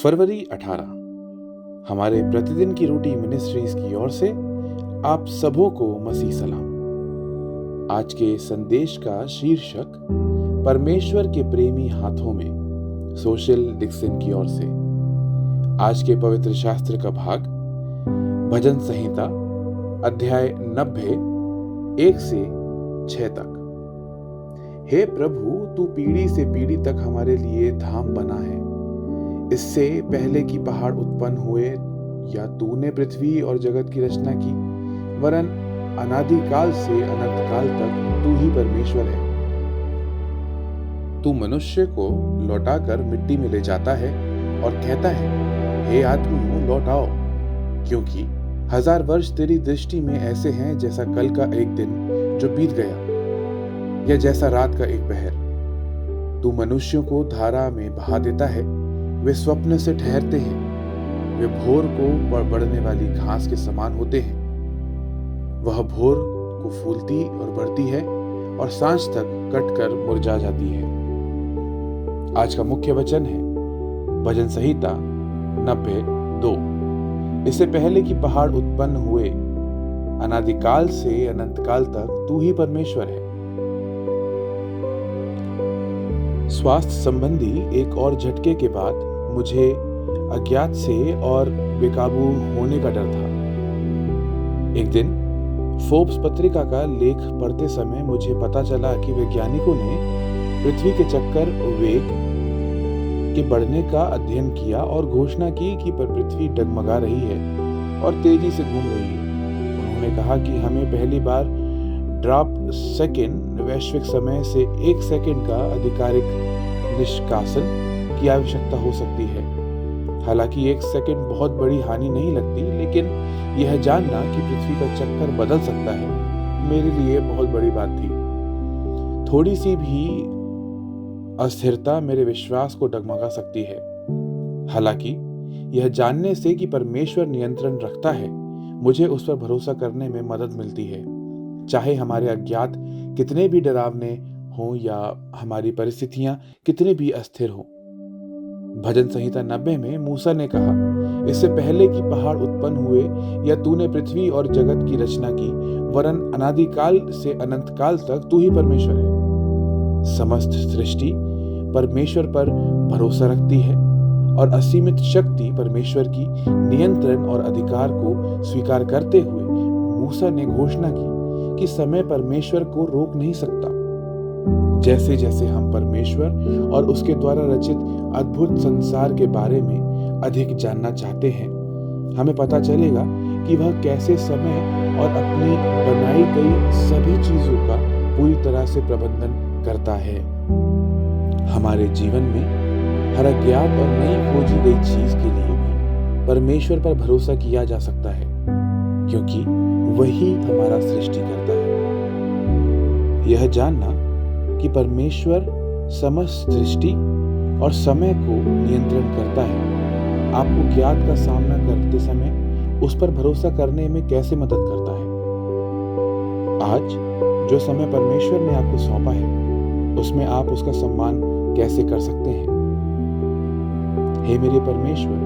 फरवरी 18 हमारे प्रतिदिन की रूटीन मिनिस्ट्रीज की ओर से आप सबों को मसीह सलाम। आज के संदेश का शीर्षक परमेश्वर के प्रेमी हाथों में, सोशल डिक्सन की ओर से। आज के पवित्र शास्त्र का भाग भजन संहिता अध्याय 90 1 से 6 तक। हे प्रभु, तू पीढ़ी से पीढ़ी तक हमारे लिए धाम बना है। इससे पहले कि पहाड़ उत्पन्न हुए या तूने पृथ्वी और जगत की रचना की, वरन अनादिकाल से अनंत काल तक तू ही परमेश्वर है। तू मनुष्य को लौटाकर मिट्टी में ले जाता है और कहता है, हे आदमियों, लौट आओ, क्योंकि 1000 वर्ष तेरी दृष्टि में ऐसे हैं जैसा कल का एक दिन जो बीत गया, या जैसा रात का एक पहर। तू मनुष्यों को धारा में बहा देता है, वे स्वप्न से ठहरते हैं। वे भोर को बढ़ने वाली घास के समान होते हैं। वह भोर को फूलती और बढ़ती है और सांझ तक कटकर मुरझा जाती है। आज का मुख्य वचन है भजन संहिता 90:2। इससे पहले कि पहाड़ उत्पन्न हुए, अनादिकाल से अनंत काल तक तू ही परमेश्वर है। स्वास्थ्य संबंधी एक और झटके के बाद मुझे अज्ञात से और बेकाबू होने का डर था। एक दिन फोर्ब्स पत्रिका का लेख पढ़ते समय मुझे पता चला कि वैज्ञानिकों ने पृथ्वी के चक्कर वेग के बढ़ने का अध्ययन किया और घोषणा की कि पृथ्वी डगमगा रही है और तेजी से घूम रही है। उन्होंने कहा कि हमें पहली बार ड्रॉप सेकेंड वैश्विक समय से 1 सेकेंड का आधिकारिक निष्कासन की आवश्यकता हो सकती है। हालांकि 1 सेकेंड बहुत बड़ी हानि नहीं लगती, लेकिन यह जानना कि पृथ्वी का चक्कर बदल सकता है मेरे लिए बहुत बड़ी बात थी। थोड़ी सी भी अस्थिरता मेरे विश्वास को डगमगा सकती है। हालांकि यह जानने से कि परमेश्वर नियंत्रण रखता है, मुझे उस पर भरोसा करने में मदद मिलती है, चाहे हमारे अज्ञात कितने भी डरावने हों या हमारी परिस्थितियां कितनी भी अस्थिर हों। भजन संहिता 90 में मूसा ने कहा, इससे पहले कि पहाड़ उत्पन्न हुए या तूने पृथ्वी और जगत की रचना की, वरन अनादिकाल से अनंत काल तक तू ही परमेश्वर है। समस्त सृष्टि परमेश्वर पर भरोसा रखती है और असीमित शक्ति परमेश्वर की नियंत्रण और अधिकार को स्वीकार करते हुए मूसा ने घोषणा की कि समय परमेश्वर को रोक नहीं सकता। जैसे जैसे हम परमेश्वर और उसके द्वारा रचित अद्भुत संसार के बारे में अधिक जानना चाहते हैं, हमें पता चलेगा कि वह कैसे समय और अपनी बनाई गई सभी चीजों का पूरी तरह से प्रबंधन करता है। हमारे जीवन में हर अज्ञात और नई खोजी गई चीज के लिए भी परमेश्वर पर भरोसा किया जा सकता है, क्योंकि वही हमारा सृष्टिकर्ता है। यह जानना कि परमेश्वर समस्त सृष्टि और समय को नियंत्रण करता है, आपको ज्ञात का सामना करते समय उस पर भरोसा करने में कैसे मदद करता है। आज जो समय परमेश्वर ने आपको सौंपा है, उसमें आप उसका सम्मान कैसे कर सकते हैं। हे मेरे परमेश्वर,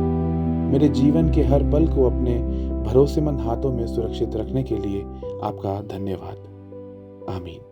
मेरे जीवन के हर पल को अपने भरोसेमंद हाथों में सुरक्षित रखने के लिए आपका धन्यवाद। आमीन।